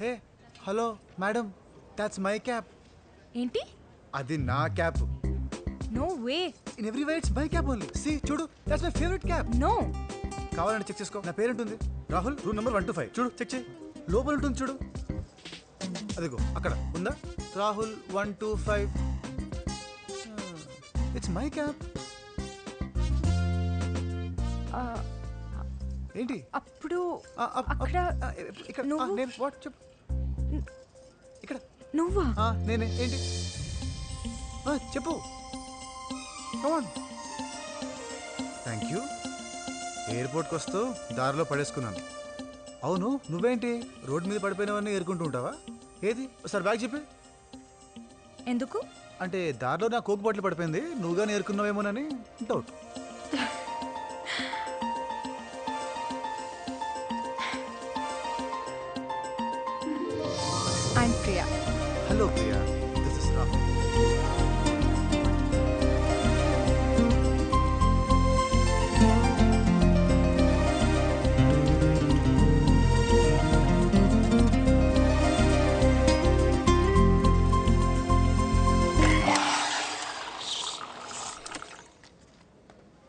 Hey hello madam, that's my cap. ఏంటి? అది నా cap. No way. In every way it's my cap only. See చూడు, that's my favourite cap. No. కావాలంటే check చేసుకో, నా పేరు ఉంటుంది రాహుల్, రూమ్ నెంబర్ 125. చూడు, చెక్ చేయి, లోపల ఉంటుంది చూడు. అదిగో అక్కడ ఉందా, రాహుల్ 125. It's my cap. ఏంటి అప్పుడు అక్కడ ఇక్కడ నేను వాట్ చెప్పు. ఇక్కడ నువ్వా? నేనే. ఏంటి చెప్పు. Thank you. ఎయిర్పోర్ట్కి వస్తూ దారిలో పడేసుకున్నాను. అవును, నువ్వేంటి రోడ్డు మీద పడిపోయినవన్నీ ఏరుకుంటూ ఉంటావా? ఏది ఒకసారి బ్యాగ్ చెప్పి. ఎందుకు? అంటే దారిలో నా కోక్ బాటిల్ పడిపోయింది, నువ్వుగా ఏరుకున్నావేమోనని doubt. I'm Priya. Hello Priya, this is Rahul.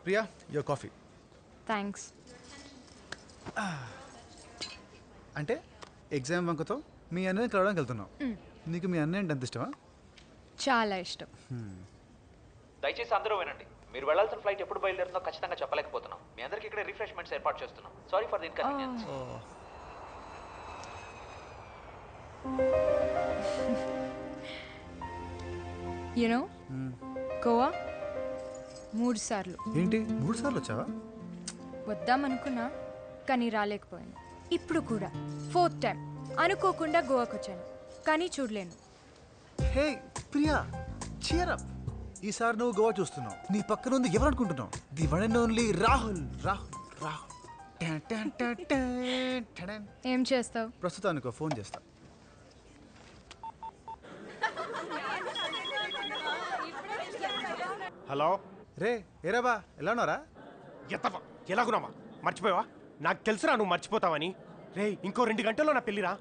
Priya, your coffee. Thanks. అంటే ఎగ్జామ్ వంకతో మీ అన్నయ్యని కలవడానికి వెళ్తున్నావు. నీకు మీ అన్నయ్య అంటే ఎంత ఇష్టమా? చాలా ఇష్టం. దయచేసి అందరూ వినండి. మీరు వెళ్ళాల్సిన ఫ్లైట్ ఎప్పుడు బయలుదేరుతుందో ఖచ్చితంగా చెప్పలేకపోతున్నాం. మీ అందరికి ఇక్కడ రిఫ్రెష్మెంట్స్ ఏర్పాటు చేస్తున్నాం. Sorry for the inconvenience. You know, Goa 3 సార్లు. ఏంటి 3 సార్లు వచ్చావా? వద్దామనుకున్నా కానీ రాలేకపోయాను. ఇప్పుడు కూడా 4th టైం అనుకోకుండా గోవాకి వచ్చాను, కానీ చూడలేను. హే ప్రియా, చీర్ అప్. ఈసారి నువ్వు గోవా చూస్తున్నావు. నీ పక్కన ఉంది ఎవరు అనుకుంటున్నావు? The one and only Rahul. Rahul Rahul. ఏం చేస్తావు? ప్రస్తుతానికి ఫోన్ చేస్తా. హలో రే ఏరాబా, ఎలా ఉన్నారా? ఎత్తవా, ఎలాగున్నావా? మర్చిపోయావా? నాకు తెలుసురా నువ్వు మర్చిపోతావని. రే, ఇంకో 2 గంటల్లో నా పెళ్లిరా.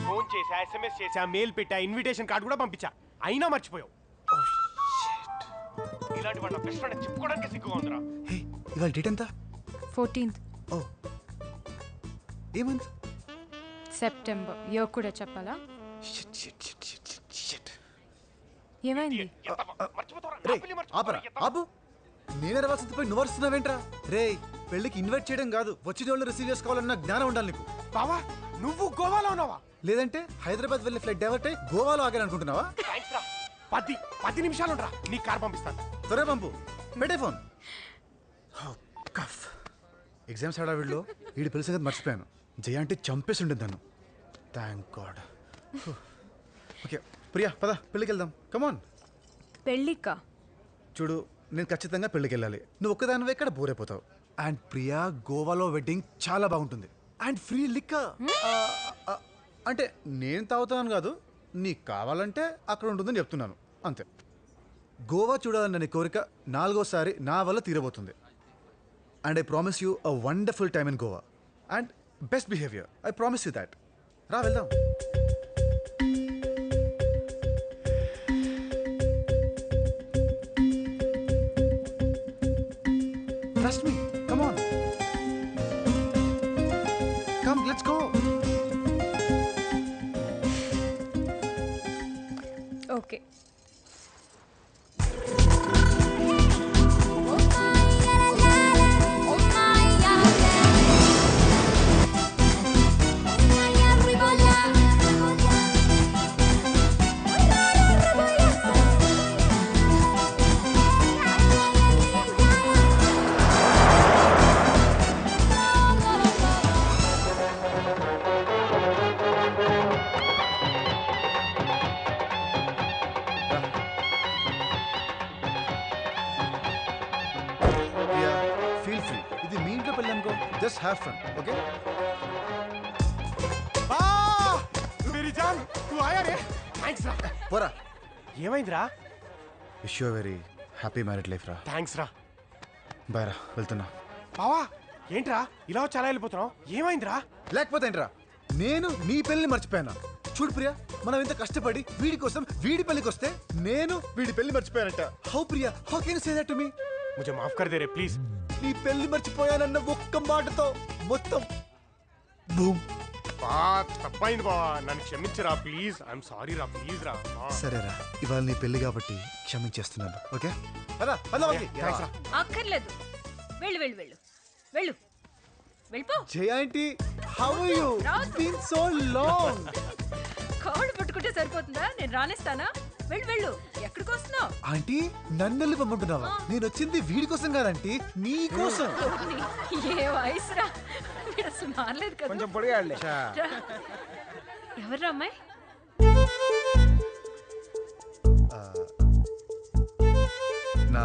ఫోన్ చేసా, SMS చేసా, మెయిల్ పెట్టా, ఇన్విటేషన్ కార్డు కూడా పంపించా, అయినా మర్చిపోయావు. ఇలాంటి వాళ్ళ బెస్ట్ ఫ్రెండ్ చెప్పుకోవడానికి సిగ్గుగా ఉందిరా. హే, ఇవాళ డేట్ ఎంత? 14th ఓ, ఏ మంత్? సెప్టెంబర్. యో కూడా చెప్పాలా? ఏమైంది? మర్చిపోతావరా? రే నా పెళ్లి ఆపరా, మర్చిపోతావా? ఆపు. నేనే రావాల్సింది పోయి నువ్వు వస్తున్నావేంట్రా? రే, పెళ్ళికి ఇన్వైట్ చేయడం కాదు, వచ్చిన వాళ్ళు రిసీవ్ చేసుకోవాలన్న జ్ఞానం ఉండాలి నీకు. బావా, నువ్వు గోవాలో ఉన్నావా? లేదంటే హైదరాబాద్ వెళ్ళే ఫ్లైట్ డైవర్ట్ అయ్యి గోవాలో ఆగాను అనుకుంటున్నావా? థ్యాంక్స్ రా. 10 నిమిషాలు ఉండరా, నీకు కార్ పంపిస్తాను. త్వరగా పంపు. పెట్టే ఫోన్. ఎగ్జామ్స్ హడావిడిలో వీడి పిలిచి సంగతి మర్చిపోయాను. జయ అంటే చంపేసి ఉండేది నన్ను. Thank God. ఓకే ప్రియా, పద పెళ్ళికి వెళ్దాం. కమాన్. పెళ్ళికా? చూడు, నేను ఖచ్చితంగా పెళ్ళికి వెళ్ళాలి. నువ్వు ఒక్కదానివే ఇక్కడ బోర్ అయిపోతావు. అండ్ ప్రియా, గోవాలో వెడ్డింగ్ చాలా బాగుంటుంది. And free liquor. అంటే నేను తాగుతాను కాదు, నీకు కావాలంటే అక్కడ ఉంటుందని చెప్తున్నాను అంతే. గోవా చూడాలన్న నీ కోరిక 4వసారి నా వల్ల తీరబోతుంది. And I promise you a wonderful time in Goa and best behaviour. I promise you that. రా వెళ్దాం. Trust me. Come on. Come, let's go. Okay. Just have fun, okay? मेरी जान, तू आया रे? थैंक्स रा. పోరా. ఏమైందిరా? Wish you a very happy married life రా. థ్యాంక్స్ రా. బాయ్ రా, వెళ్తున్నా. బావా ఏంట్రా ఇలా చాలా వెళ్ళిపోతున్నావు? ఏమైందిరా? లేకపోతే ఏంట్రా, నేను నీ పెళ్లిని మర్చిపోయాను. చూడు ప్రియా, మనం ఇంత కష్టపడి వీడి కోసం వీడి పెళ్లికి వస్తే నేను వీడి పెళ్లి మర్చిపోయానంట. How Priya, how can you say that to me? ముझे మాఫ్ కర్ దే రే ప్లీజ్. నీ పెళ్లి మర్చిపోయానన్న ఒక్క మాటతో మొత్తం బూమ్. తప్పైంది బావా, నన్ను క్షమించరా ప్లీజ్. ఐఎమ్ సారీ రా, ప్లీజ్ రా. సరేరా, ఇవాళ నీ పెళ్లి కాబట్టి క్షమించేస్తున్నాను. ఓకే పద పద. థ్యాంక్స్ రా. అక్కర్లేదు, వెళ్ళు వెళ్ళు వెళ్ళు వెళ్ళు వెళ్ళిపో. Jaya aunty, how are you? It's been so long. కాళ్ళు పట్టుకుంటే సరిపోతుందా? నేను రానేస్తానా? వెళ్ళు వెళ్ళు. ఎక్కడికి వస్తున్నావు? ఆంటీ, నన్ను వెళ్ళిపోమంటున్నావా? నేను వచ్చింది వీడి కోసం కాదంటీ, నీ కోసం. ఏ వయసురా, వీడు అసలు మారలేదు కదా. కొంచెం పొడిగాడులే. ఎవర్రా అమ్మాయి? నా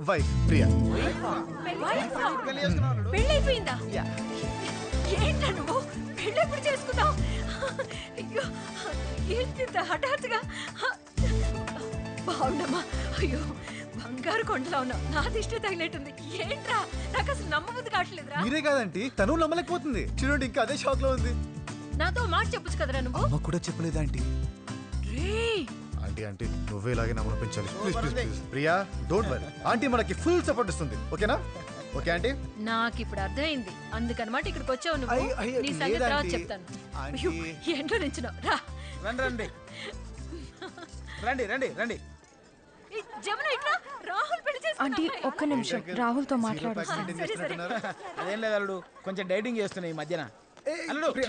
వైఫ్ ప్రియా. పెళ్ళైపోయిందా? ఏంటా నువ్వు పెళ్ళి ఎప్పుడు చేసుకున్నావు? అయ్యో, ఏంటింత హఠాత్తుగా? బాగుండమ్మా. అయ్యో, బంగారు కొండలా ఉన్నావు. నా దిష్టి తగిలేటుంది. ఏంట్రా, నాకు అసలు నమ్మబుద్ధి కావట్లేదురా. మీరే కాదంటీ, తను నమ్మలేకపోతుంది. చూడండి, ఇంకా అదే షాక్ లో ఉంది. నాతో మాట చెప్పొచ్చు కదరా నువ్వు. అమ్మ కూడా చెప్పలేదు ఆంటీ. రేయ్, ఆంటీ ఆంటీ, నువ్వే ఇలాగే నమ్మనిపించాలి. Please please please. Priya, don't worry. Aunty మనకి ఫుల్ సపోర్ట్ ఇస్తుంది. ఓకేనా? Okay aunty. నాకు ఇప్పుడు అర్థమైంది. అందుకనమాట ఇక్కడికి వచ్చావు నువ్వు. అయ్యో, నీ సంగతి తర్వాత లేదంటీ. చెప్తాను. ఆంటీ. అయ్యో, ఎంట్లో నించున్నావు. రా. రండి రండి రండి రండి రండి. ఈ జమున ఇట్లా రాహుల్ పెళ్లి ఆంటీ చేసుకున్నా. ఒక్క నిమిషం, రాహుల్తో Zero మాట్లాడు. pack maintain సరే, సరే. చేస్తున్నట్టున్నారు. అదేం లేదు అల్లుడు, కొంచెం డైటింగ్ చేస్తున్నాయి ఈ మధ్యన. అల్లుడు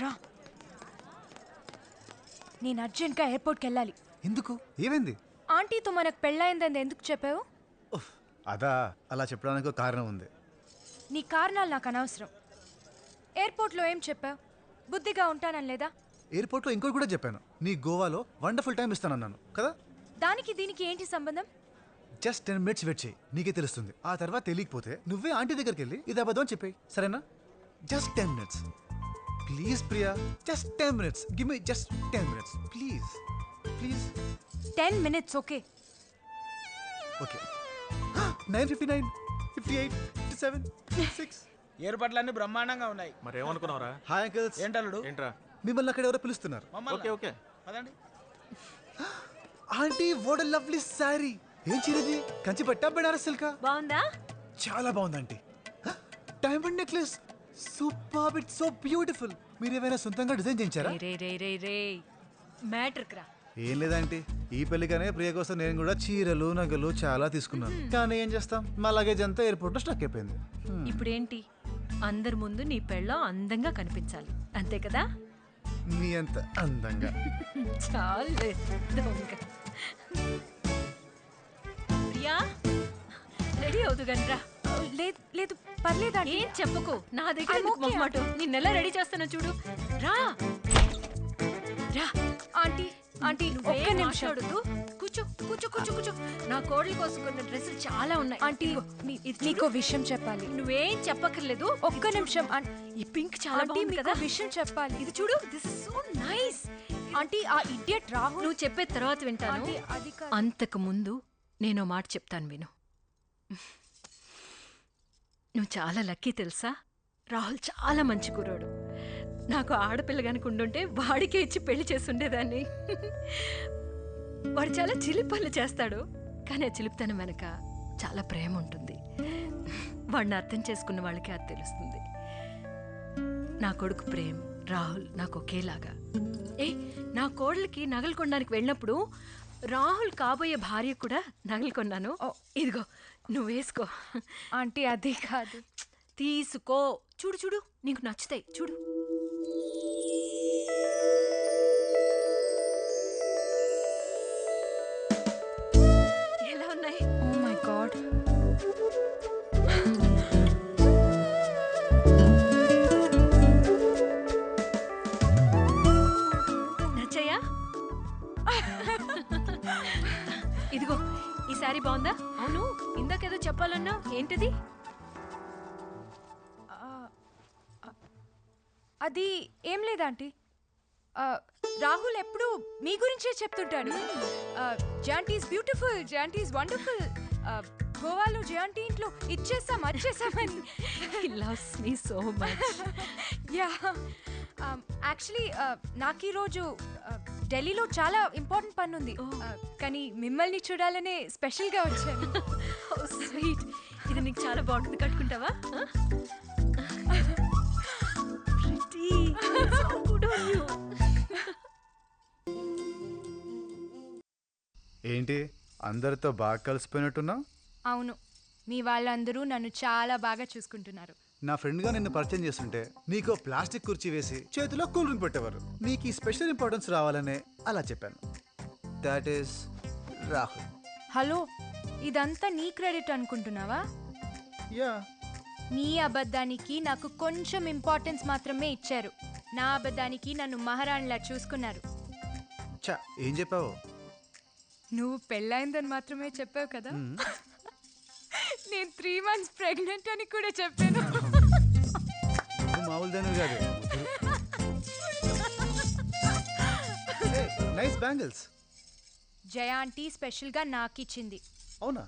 నేను అర్జెంట్గా ఎయిర్పోర్ట్కి వెళ్ళాలి. ఎందుకు? ఏమైంది? ఆంటీతో మనకు పెళ్ళయిందని ఎందుకు చెప్పావు? ఉఫ్, అదా, అలా చెప్పడానికి ఒక కారణం ఉంది. నీ కారణాలు నాకు అనవసరం. ఎయిర్పోర్ట్లో ఏం చెప్పావు? బుద్ధిగా ఉంటానని లేదా? ఎయిర్పోర్ట్లో ఇంకోటి కూడా చెప్పాను. నీ గోవాలో వండర్ఫుల్ టైం ఇస్తానన్నాను కదా. దానికి దీనికి ఏంటి సంబంధం? జస్ట్ 10 minutes వెయిట్ చేయి, నీకే తెలుస్తుంది. ఆ తర్వాత తెలియకపోతే నువ్వే ఆంటీ దగ్గరికి వెళ్ళి ఇది అబద్ధం అని చెప్పేయి, సరేనా? Just 10 minutes please Priya. Just 10 minutes. Give me just 10 minutes please please. 10 minutes, okay? Okay. 9:59, 58, 57, 56. ఏర్పాట్లన్నీ బ్రహ్మాండంగా ఉన్నాయి. మరేమనుకున్నావురా? Hi uncles. ఏంటల్లుడు? ఏంట్రా? మిమ్మల్ని అక్కడ ఎవరో పిలుస్తున్నారు. మమ్మల్ని ఓకే. పదండి. Aunty, what a lovely sari. ఏం చీరది? కంచి పట్టా, బెనారస్ సిల్కా? బాగుందా? చాలా బాగుంది aunty. Diamond necklace, super, it's so beautiful. మీరు ఏమైనా సొంతంగా డిజైన్ చేయించారా? రే రే రే రే మ్యాటర్కి రా. ఏం లేదంటే ఈ పెళ్లికనే ప్రియ కోసం నేను కూడా చీరలు నగలు చాలా తీసుకున్నాను. కానీ ఏం చేస్తాం, మా లగేజ్ అంతా ఎయిర్పోర్ట్ లో స్టక్ అయిపోయింది. ఇప్పుడేంటి, అందరి ముందు నీ పెళ్ళం అందంగా కనిపించాలి, అంతే కదా? నీ అంత అందంగా. చాలే దొంగ. ప్రియా, రెడీ అవుతు గన్రా. లేదు లేదు, పర్లేదు ఆంటీ. ఏం చెప్పకు, నా దగ్గర I'm okay, మొహమాట. నిన్నెలా రెడీ చేస్తానో చూడు. రా రా. ఆంటీ ఆంటీ, ఒక్క నువ్వేం నిమిషం. మాట్లాడొద్దు. కూర్చో కూర్చో కూర్చో కూర్చో. నా కోడలి కోసం కొన్న డ్రెస్సులు చాలా ఉన్నాయి. ఆంటీ, ఇది నీకో విషయం చెప్పాలి. నువ్వేం చెప్పక్కర్లేదు. ఒక్క నిమిషం. ఈ పింక్ చాలా ఆంటీ, బాగుంది మీకు కదా. విషయం చెప్పాలి. ఇది చూడు, this is so nice. Aunty, ఆ ఇడియట్ రాహుల్. నువ్వు చెప్పే తర్వాత వింటాను. ఆంటీ, అది కాదు. అంతకు ముందు నేను మాట చెప్తాను విను. నువ్వు చాలా లక్కీ తెలుసా. రాహుల్ చాలా మంచి కుర్రాడు. నాకు ఆడపిల్ల కనుక ఉండుంటే వాడికే ఇచ్చి పెళ్లి చేసుండేదాన్ని. వాడు చాలా చిలిపి పనులు చేస్తాడు, కానీ ఆ చిలిపితనం వెనక చాలా ప్రేమ ఉంటుంది. వాడిని అర్థం చేసుకున్న వాళ్ళకే అది తెలుస్తుంది. నా కొడుకు ప్రేమ్, రాహుల్ నాకు ఒకేలాగా. నా కోడలికి నగలు కొనడానికి వెళ్ళినప్పుడు రాహుల్ కాబోయే భార్య కూడా నగలు కొన్నాను. ఇదిగో నువ్వు వేసుకో. ఆంటీ, అది కాదు. తీసుకో, చూడు చూడు, నీకు నచ్చుతాయి చూడు. ఎలా ఉన్నాయి? Oh my God. నచ్చాయా? ఇదిగో ఈ శారీ బాగుందా? అవును, ఇందాకేదో చెప్పాలన్నా, ఏంటిది? అది ఏం లేదా ఆంటీ. రాహుల్ ఎప్పుడు మీ గురించే చెప్తుంటాడు. జాంటీ ఈస్ బ్యూటిఫుల్, జాంటీ ఈస్ వండర్ఫుల్, గోవాలో జయాంటీ ఇంట్లో వచ్చేసామని. He loves me so much. Yeah actually నాకు ఈరోజు ఢిల్లీలో చాలా ఇంపార్టెంట్ పని ఉంది. కానీ మిమ్మల్ని చూడాలనే స్పెషల్గా వచ్చాను. Oh sweet. ఇది నీకు చాలా బాగుంటుంది, కట్టుకుంటావా? Pretty. So good on you. ఏంటి అందరితో బాగా కలిసిపోయినట్టున్నావు? అవును, మీ వాళ్ళందరూ నన్ను చాలా బాగా చూసుకుంటున్నారు. నా ఫ్రెండ్గా నిన్ను పరిచయం చేస్తుంటే నీకు ప్లాస్టిక్ కుర్చీ వేసి చేతిలో కూల్ డ్రింక్ పెట్టేవారు. నీకు ఈ స్పెషల్ ఇంపార్టెన్స్ రావాలనే అలా చెప్పాను. That is Rahul. హలో, ఇదంతా నీ క్రెడిట్ అనుకుంటున్నావా? యా, నీ అబద్ధానికి నాకు కొంచెం ఇంపార్టెన్స్ మాత్రమే ఇచ్చారు. నా అబద్ధానికి నన్ను మహారాణిలా చూసుకున్నారు. చా ఏం చెప్పావు? నువ్వు పెళ్ళైందని మాత్రమే చెప్పావు కదా. నేను 3 months ప్రెగ్నెంట్ అని కూడా చెప్పాను. నువ్వు మామూలు దానివి కాదు. Nice bangles. జయ ఆంటీ స్పెషల్గా నాకు ఇచ్చింది. అవునా?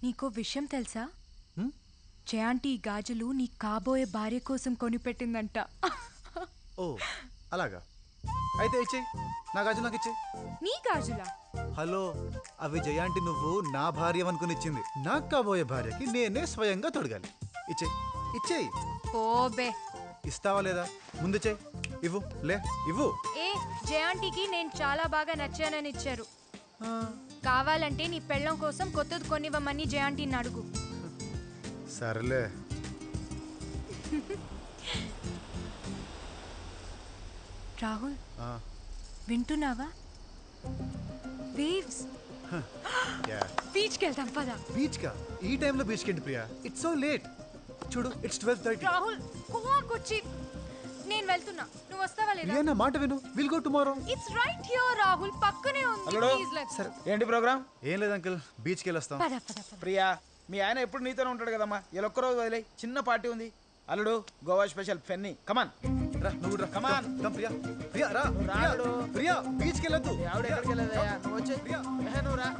నీకో విషయం తెలుసా? హ్మ్? జయ ఆంటీ ఈ గాజులు నీ కాబోయే భార్య కోసం కొనిపెట్టిందంట. ఓ అలాగా, అయితే ఇచ్చేయి. నా గాజు నాకు ఇచ్చేయి. నీ గాజులా? హలో, అవి జయాంటి నువ్వు నా భార్య అనుకుని ఇచ్చింది. నాకు కాబోయే భార్యకి నేనే స్వయంగా తొడగాలి. ఇచ్చేయి, ఇచ్చేయి. ఓబే, ఇస్తావా లేదా? ముందు చెయ్యి. ఇవ్వు, లే ఇవ్వు. ఏ జయ ఆంటీకి నేను చాలా బాగా నచ్చానని ఇచ్చారు. కావాలంటే నీ పెళ్ళం కోసం కొత్తది కొనివ్వమని జయ ఆంటీని అడుగు. సర్లే. రాహుల్, వింటున్నావా? వేవ్స్. బీచ్కి వెళ్దాం పదా. బీచ్ కా? ఈ టైంలో బీచ్ కి ప్రియా? It's so late. చూడు, ఇట్స్ 12:30. రాహుల్, గోవాకొచ్చి నేను వెళ్తున్నా, నువ్వు వస్తావా లేదా? ప్రియా నా మాట విను, will go tomorrow. It's right here Rahul, పక్కనే ఉంది. హలో. Please let's. సరే. ఏంటి ప్రోగ్రామ్? ఏం లేదు అంకుల్, బీచ్కి వెళ్ళొస్తాం. పద పద పద. ప్రియా, మీ ఆయన ఎప్పుడు నీతోనే ఉంటాడు కదమ్మా. ఇలా ఒక్కరోజు వదిలే, చిన్న పార్టీ ఉంది. అల్లుడు, గోవా స్పెషల్ ఫెన్నీ. కమాన్ రా, నువ్వు రా. Come on. Come Priya. Priya రా. రా, ప్రియా, అల్లుడు. ప్రియా బీచ్కి వెళ్ళొద్దు. మీ ఆవిడ ఎక్కడికి వెళ్ళదయ్యా? నువ్వు వచ్చే. ప్రియా. నువ్వు రా.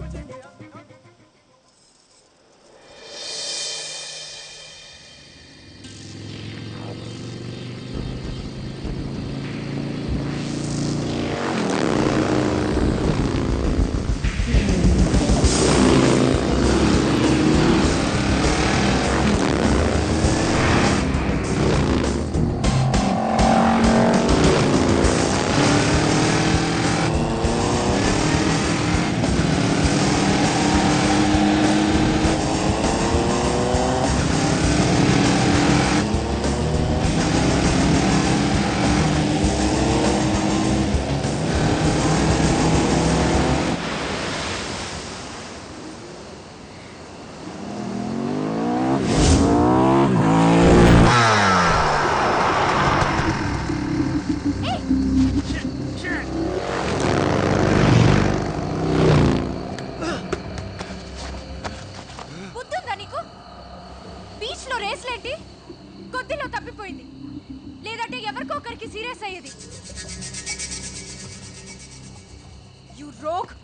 బుద్ధుందా నీకు? బీచ్ లో రేస్లేంటి? కొద్దిలో తప్పిపోయింది, లేదంటే ఎవరికో ఒకరికి సీరియస్ అయ్యేది. You rogue.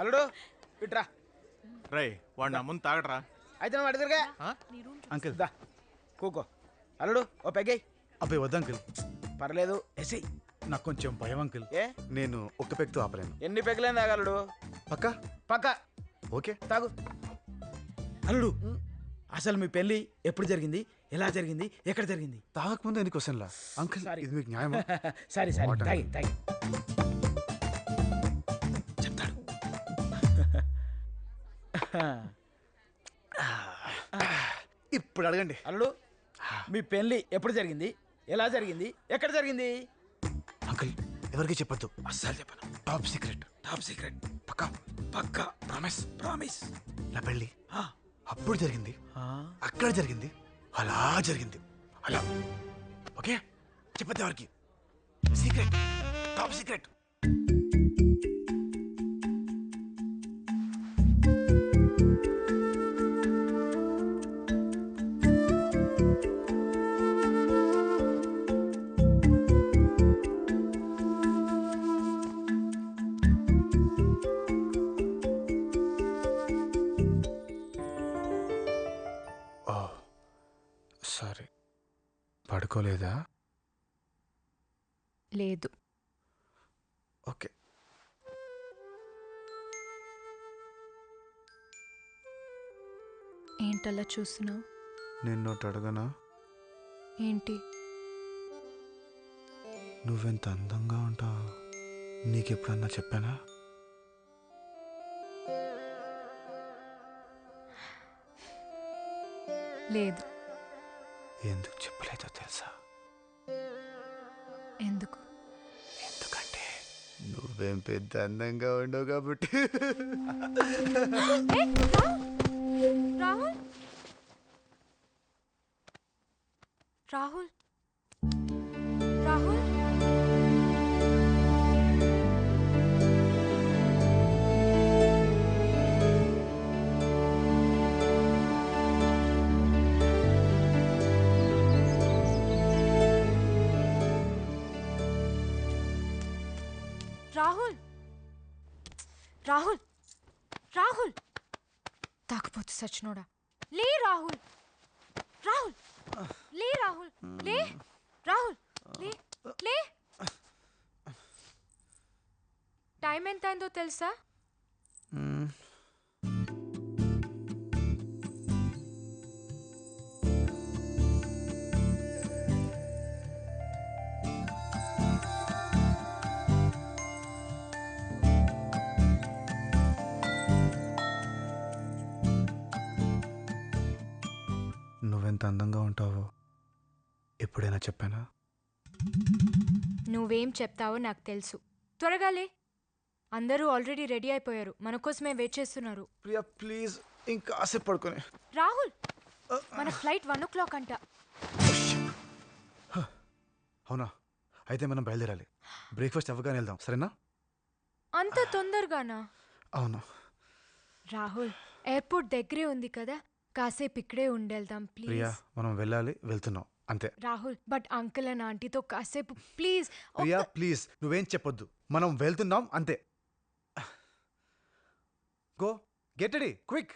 అల్లుడు ఇట్రా. రై వాడు నా ముందు తాగడరా. అయితే నువ్వు అడిగిరిగా అంకుల్ దా కూకో. అల్లుడు ఓ పెగ్గై. అబ్బాయి వద్దు అంకుల్, పర్లేదు ఎస్ఐ. నాకు కొంచెం భయం అంకుల్. ఏ నేను ఒక్క పెగ్తో ఆపలేను. ఎన్ని పెగ్గలేని తాగలడు? పక్కా? పక్క ఓకే. తాగు. అల్లుడు అసలు మీ పెళ్ళి ఎప్పుడు జరిగింది, ఎలా జరిగింది, ఎక్కడ జరిగింది? తాగకముందు ఎన్ని క్వశ్చన్లా అంకుల్? Sorry. ఇది మీకు న్యాయమా? Sorry sorry Water. తాగి తాగి చెప్తాడు. ఇప్పుడు అడగండి. అల్లుడు మీ పెళ్ళి ఎప్పుడు జరిగింది, ఎలా జరిగింది, ఎక్కడ జరిగింది? అంకుల్ ఎవరికి చెప్పొద్దు, అస్సలు చెప్పను. Top secret. Top secret. పక్కా? పక్కా. ప్రామిస్. ప్రామిస్. నా పెళ్ళి అప్పుడు జరిగింది, అక్కడ జరిగింది, అలా జరిగింది, అలా. ఓకే, చెప్పద్దు ఎవరికి. Secret, top secret. సారీ, పడుకోలేదా? లేదు. ఓకే. ఏంటలా చూస్తున్నావు? నిన్నోటి అడగనా? ఏంటి? నువ్వెంత అందంగా ఉంటావు నీకెప్పుడన్నా చెప్పానా? లేదు. ఎందుకు చెప్పలేదో తెలుసా? ఎందుకు? ఎందుకంటే నువ్వేం పెద్ద అందంగా ఉండవు కాబట్టి. రాహుల్, రాహుల్, రాహుల్. రాహుల్, రాహుల్, రాహుల్. తాకపోతు సచ్చినోడా. లే రాహుల్, రాహుల్, లే రాహుల్, లే రాహుల్, లే లే. టైం ఎంత అయిందో తెలుసా? నువ్వెంత అందంగా ఉంటావో ఎప్పుడైనా చెప్పానా? నువ్వేం చెప్తావో నాకు తెలుసు. త్వరగా లే. అందరూ ఆల్రెడీ రెడీ అయిపోయారు, మన కోసమే వెయిట్ చేస్తున్నారు. ప్రియా ప్లీజ్ ఇంకాసేపు పడుకొని. రాహుల్, మన ఫ్లైట్ 1 o'clock అంట. అవునా? అయితే మనం బయలుదేరాలి. బ్రేక్ఫాస్ట్ అవ్వగానే వెళ్దాం, సరేనా? అంత తొందరగానా? అవును. రాహుల్, ఎయిర్పోర్ట్ దగ్గరే ఉంది కదా, కాసేపు ఇక్కడే ఉండేద్దాం ప్రియా, ప్లీజ్. మనం వెళ్ళాలి, వెళ్తున్నాం అంతే. రాహుల్, బట్ అంకుల్ అండ్ ఆంటీతో కాసేపు ప్లీజ్. ప్రియా ప్లీజ్ నువ్వేం చెప్పొద్దు, మనం వెళ్తున్నాం అంతే. Go get ready quick.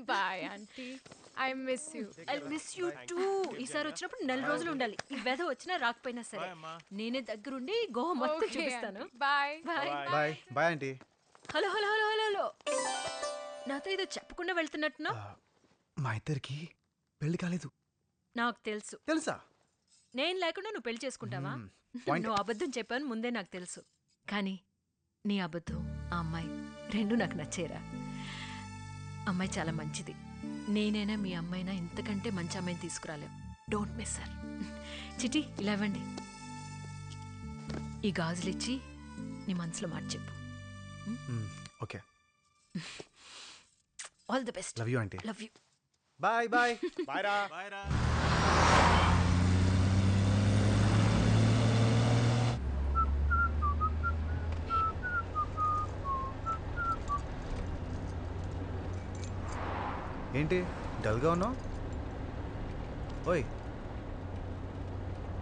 Bye aunty, I miss you. I miss you too. ఈసారి వచ్చినప్పుడు 4 రోజులు ఉండాలి. ఈ వెధ వచ్చినా రాకపోయినా సరే నేనే దగ్గరుండి గోవా మొత్తం చూపిస్తాను. Bye. Bye. Bye bye aunty. Hello hello hello hello hello నాతో ఏదో చెప్పకుండా వెళ్తున్నట్టున్నా. మా ఇద్దరికి పెళ్లి కాలేదు. నాకు తెలుసు. తెలుసా? నేను లేకుండా నువ్వు పెళ్లి చేసుకుంటావా? point. నువ్వు అబద్ధం చెప్పాను ముందే నాకు తెలుసు. కానీ నీ అబద్ధం ఆ అమ్మాయి రెండు నాకు నచ్చేరా. అమ్మాయి చాలా మంచిది. నేనైనా మీ అమ్మాయినా ఇంతకంటే మంచి అమ్మాయిని తీసుకురాలేవు. Don't miss her. చిటి ఇలా ఇవ్వండి. ఈ గాజులు ఇచ్చి నీ మనసులో మాట చెప్పు. Okay. All the best. Love you aunty. Love you. Bye bye. Bye రా. బాయ్ రా. ఏంటి డల్గా ఉన్నావు? ఓయ్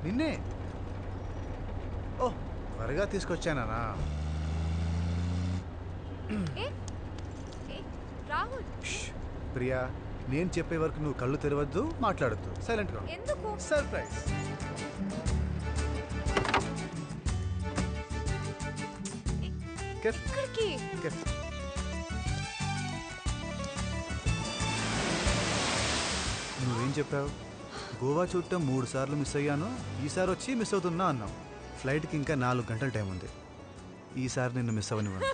నిన్నే. ఓ త్వరగా తీసుకొచ్చానా? రాహుల్ ప్రియా, నేను చెప్పే వరకు నువ్వు కళ్ళు తెరవద్దు, మాట్లాడద్దు. సైలెంట్గా. ఎందుకు? సర్ప్రైజ్. ఎక్కడికి? నువ్వేం చెప్పావు? గోవా చూడటం 3 సార్లు మిస్ అయ్యాను, ఈసారి వచ్చి మిస్ అవుతున్నా అన్నావు. ఫ్లైట్కి ఇంకా 4 గంటల టైం ఉంది. ఈసారి నిన్ను miss అవ్వనివ్వను.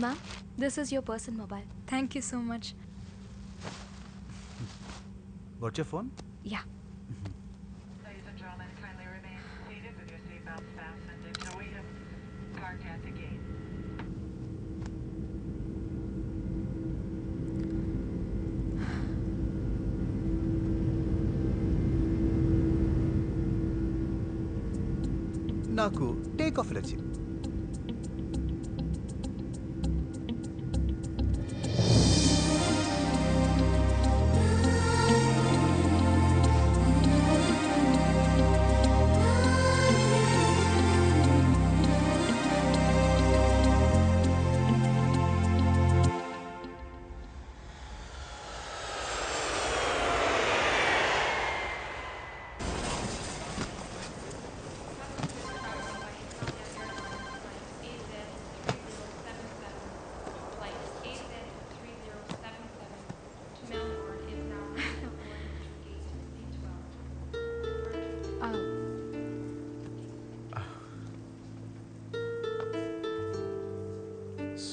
Ma'am, this is your person mobile. Thank you so much. What's your phone? Yeah. Ladies and gentlemen, kindly remain seated with your seatbelts fastened until we have parked at the gate. నాకు take off allergy.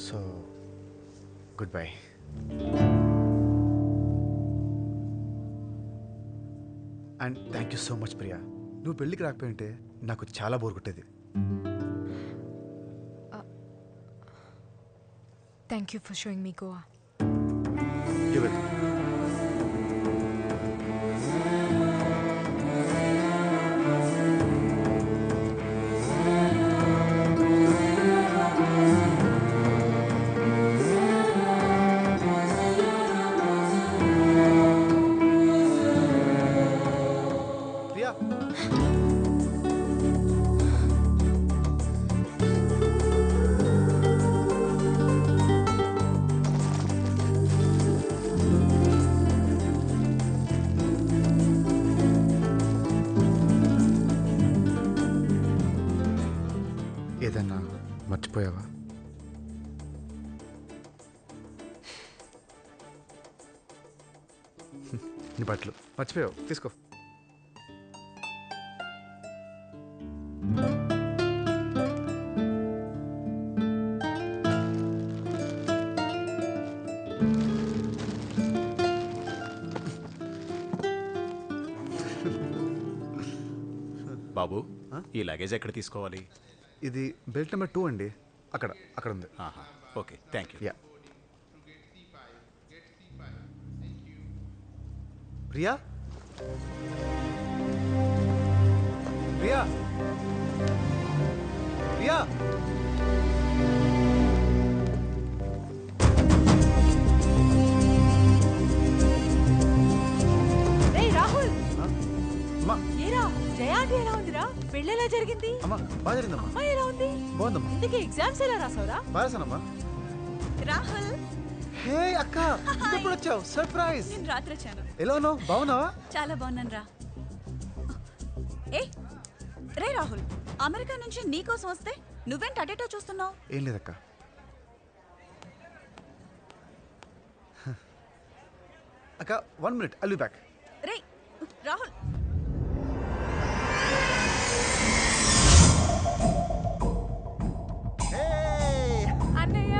So good bye. And thank you so much Priya. నువ్వు పెళ్ళికి రాకపోయింటే నాకు చాలా bore కొట్టేది. Thank you for showing me Goa. You're welcome. Priya, ఏదన్నా మర్చిపోయావా? నీ బట్టలు మర్చిపోయావు, తీసుకో. బాబు, ఈ లగేజ్ ఎక్కడ తీసుకోవాలి? ఇది బెల్ట్ నెంబర్ 2 అండి. అక్కడ అక్కడ ఉంది. Okay, thank you. Yeah. Priya, Priya, Priya. Rahul, అమ్మా, ఏరా జయా అంటే ఎలా ఉందిరా? పెళ్ళి ఎలా జరిగింది? అమ్మా, బాగా జరిగిందమ్మా. అమ్మాయి ఎలా ఉంది? బాగుందమ్మా. ఇందుకే ఎగ్జామ్స్ ఎలా రాసావురా? బాగాసానమ్మా. రాహుల్, హే అక్క ఎప్పుడు వచ్చావు? సర్ప్రైజ్. నేను రాత్రి వచ్చాను. ఎలా ఉన్నావు? బాగున్నావా? చాలా బాగున్నాను రా. ఏ రే రాహుల్, అమెరికా నుంచి నీకోసం వస్తే నువ్వేంటి అటేటో చూస్తున్నావు? ఏం లేదక్క. అక్క 1 minute, I'll be back. రే రాహుల్, అన్నయ్య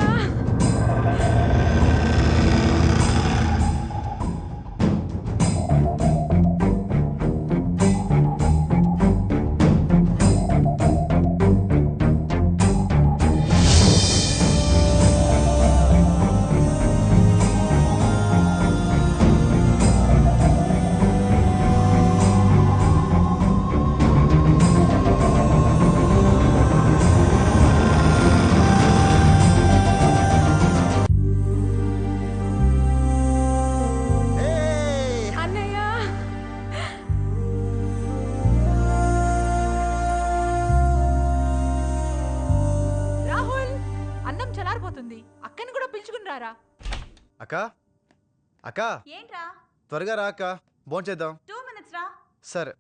అక్కని కూడా పిలుచుకుని రారా. అక్క అక్క ఏంట్రా? త్వరగా రా అక్క, భోంచేద్దాం. 2 minutes రా. సరే.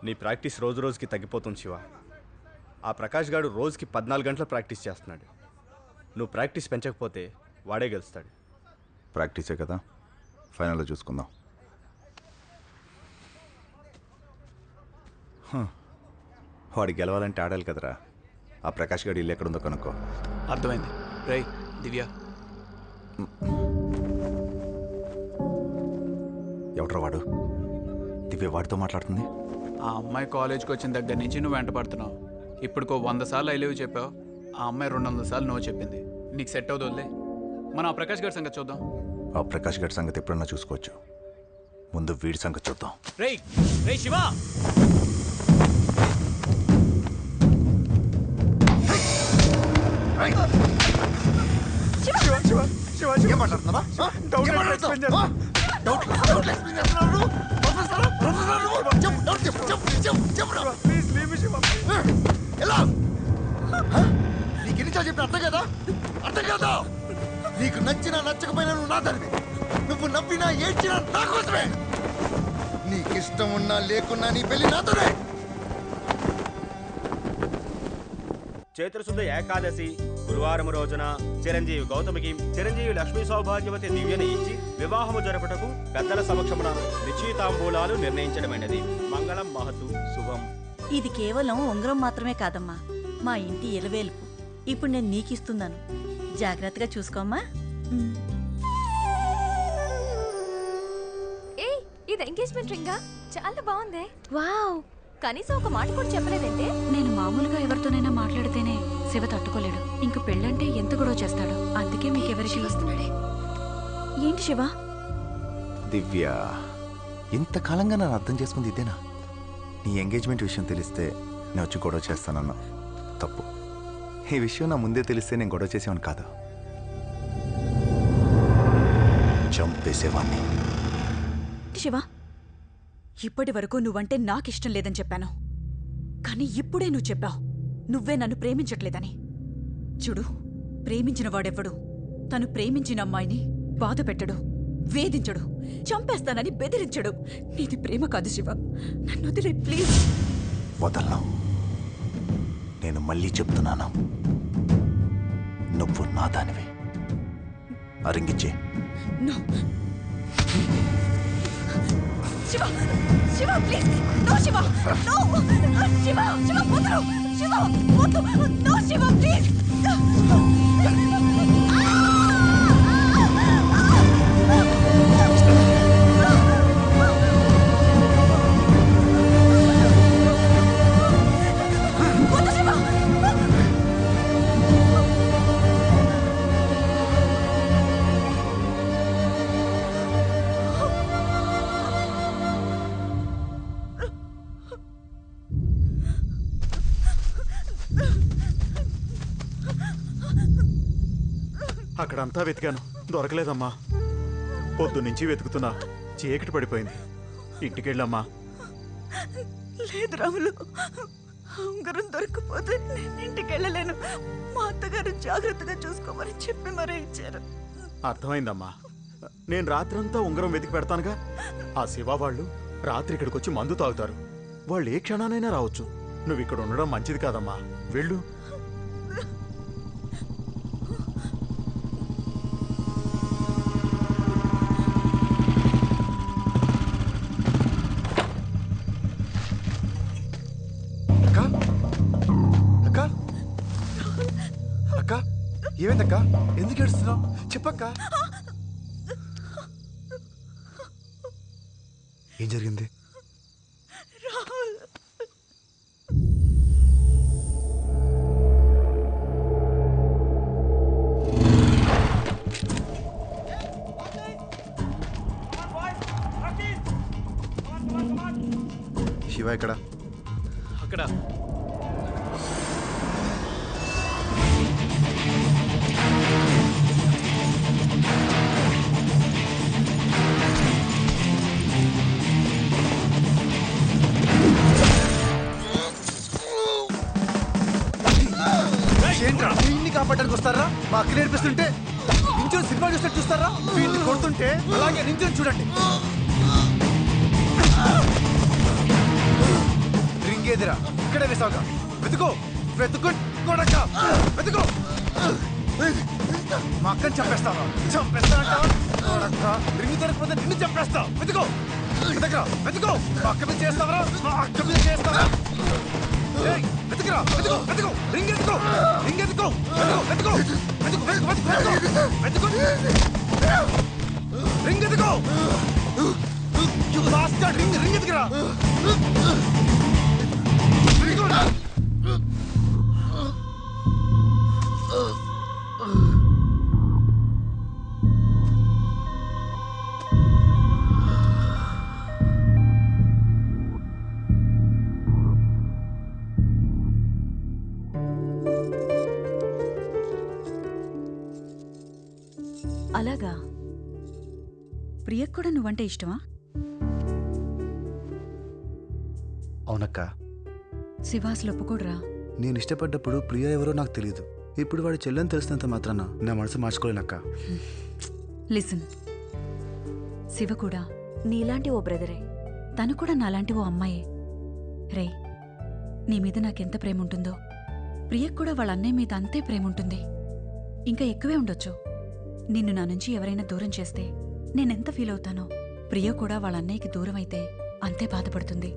నీ ప్రాక్టీస్ రోజు రోజుకి తగ్గిపోతుంది శివ. ఆ ప్రకాష్ గారు రోజుకి 14 గంటలు ప్రాక్టీస్ చేస్తున్నాడు. నువ్వు ప్రాక్టీస్ పెంచకపోతే వాడే గెలుస్తాడు. ప్రాక్టీసే కదా, ఫైనల్లో చూసుకుందాం. వాడు గెలవాలంటే ఆడాలి కదరా. ఆ ప్రకాష్ గారు ఇల్లు ఎక్కడుందో కనుక్కో. అర్థమైంది. రై దివ్య, ఎవడ్రా వాడు? దివ్య వాడితో మాట్లాడుతుంది. ఆ అమ్మాయి కాలేజ్కి వచ్చిన దగ్గర నుంచి నువ్వు వెంట పడుతున్నావు. ఇప్పుడుకో 100 సార్లు ఐ లవ్ యూ చెప్పావు. ఆ అమ్మాయి 200 సార్లు నో చెప్పింది. నీకు సెట్ అవుతుందిలే. మనం ఆ ప్రకాష్ గారి సంగతి చూద్దాం. ఆ ప్రకాష్ గారి సంగతి ఎప్పుడన్నా చూసుకోవచ్చు, ముందు వీడి సంగతి చూద్దాం. రేయ్ రేయ్ శివ, నీకు నచ్చినా నచ్చకపోయినా నువ్వు నా దానివి. నువ్వు నవ్వినా ఏడ్చినా నా కోసమే. నీకిష్టం ఉన్నా లేకున్నా నీ పెళ్లి నాతోనే. చైత్రశుద్ధ ఏకాదశి గురువారం రోజున చిరంజీవి గౌతమికి చిరంజీవి లక్ష్మీ సౌభాగ్యవతి దివ్యని ఇచ్చి వివాహము జరుపుటకు పెద్దల సమక్షమున నిశ్చితాంబూలాలు నిర్ణయించడమైనది. మంగళం మహతు శుభం. ఇది కేవలం ఉంగరం మాత్రమే కాదమ్మా, మా ఇంటి ఎలవేల్పు. ఇప్పుడు నేను నీకిస్తున్నాను, జాగ్రత్తగా చూసుకోమ్మా. ఏ ఇది ఎంగేజ్మెంట్ రింగా? చాలా బాగుంది. వావ్, కనీసం ఒక మాట కూడా చెప్పలేదంటే. నేను మామూలుగా ఎవరితోనైనా మాట్లాడితేనే శివ తట్టుకోలేడు. ఇంక పెళ్ళంటే ఎంత గొడవ చేస్తాడు. అందుకే మీకెవరికి వస్తున్నాడే. ఏంటి శివ? దివ్య, ఇంతకాలంగా నన్ను అర్థం చేసుకుంది ఇదేనా? నీ ఎంగేజ్మెంట్ విషయం తెలిస్తే నేను వచ్చి గొడవ చేస్తానన్నా తప్పు. ఈ విషయం నా ముందే తెలిస్తే నేను గొడవ చేసేవాడిని కాదు, చంపేసేవాణ్ణి. శివ, ఇప్పటి వరకు నువ్వంటే నాకిష్టం లేదని చెప్పాను, కానీ ఇప్పుడే నువ్వు చెప్పావు నువ్వే నన్ను ప్రేమించట్లేదని. చూడు, ప్రేమించిన వాడెవ్వడు తను ప్రేమించిన అమ్మాయిని బాధ పెట్టడు, వేధించడు, చంపేస్తానని బెదిరించడు. నీది ప్రేమ కాదు శివ, నన్ను వదిలే ప్లీజ్. వదలను. నేను మళ్ళీ చెప్తున్నాను, నువ్వు నా దానివే. అరింగిచ్చే. Shiva, Shiva please, no Shiva, no Shiva, Shiva వదలు, శివ వద్దు, నో శివ ప్లీజ్. అక్కడంతా వెతికాను, దొరకలేదమ్మా. పొద్దున్నుంచి వెతుకుతున్నా, చీకటి పడిపోయింది. ఇంటికెళ్ళమ్మా. లేదు రాములు, ఉంగరం దొరకపోతే నేను ఇంటికి వెళ్ళలేను. మా అత్తగారు జాగ్రత్తగా చూసుకోమని చెప్పి మరీ ఇచ్చారు. అర్థమైందమ్మా. నేను రాత్రంతా ఉంగరం వెతికి పెడతానుగా. ఆ శివ వాళ్ళు రాత్రి ఇక్కడికి వచ్చి మందు తాగుతారు. వాళ్ళు ఏ క్షణానైనా రావచ్చు. నువ్వు ఇక్కడ ఉండడం మంచిది కాదమ్మా, వెళ్ళు. అక్క, ఏమైందక్క? ఎందుకు ఏడుస్తున్నావు? చెప్పక్క. ఏం జరిగింది? శివ ఎక్కడ? అక్కడ. ఏంట్రా వీడిని కాపాడడానికి వస్తారా? మా అక్క నేర్పిస్తుంటే నించొని సినిమా చూసినట్టు చూస్తారా? వీడిని కొడుతుంటే అలాగే నించొని చూడండి. రింగ్ ఏదిరా? ఇక్కడే వేసావుగా. వెతుకో, వెతుకోడక్క, వెతుకో. మా అక్కని చంపేస్తావా? చంపేస్తానంటావా? రింగ్ దొరకపోతే నిన్ను చంపేస్తా. వెతుకో, వెతకరా, వెతుకో. మా అక్క మీద చేస్తావరా? మా అక్క మీద చేస్తావా? వెతుకురా, వెతుకో, వెతుకో. రింగ్ ఎత్తుకో, రింగ్ ఎత్తుకో. వెతుకో, వెతుకో, వెతుకో, వెతుకో, వెతుకో. రింగ్ ఎత్తుకో. You bastard! రింగ్ ఎత్తుకురా. వెతుకోరా. అలాగా? ప్రియకు కూడా నువ్వంటే ఇష్టమా? అవునక్క. శివాసులు ఒప్పుకోడురా. నేను ఇష్టపడ్డప్పుడు ప్రియా ఎవరో నాకు తెలియదు. ఇప్పుడు వాడి చెల్లెని తెలిసినంత మాత్రాన నా మనసు మార్చుకోలేనక్క. లిసన్, శివ కూడా నీలాంటి ఓ బ్రదరే, తను కూడా నాలాంటి ఓ అమ్మాయే. రే, నీ మీద నాకెంత ప్రేమ ఉంటుందో ప్రియకు కూడా వాళ్ళ అన్నయ్య మీద అంతే ప్రేమ ఉంటుంది. ఇంకా ఎక్కువే ఉండొచ్చు. నిన్ను నా నుంచి ఎవరైనా దూరం చేస్తే నేనెంత ఫీల్ అవుతానో, ప్రియ కూడా వాళ్ళ అన్నయ్యకి దూరం అయితే అంతే బాధపడుతుంది.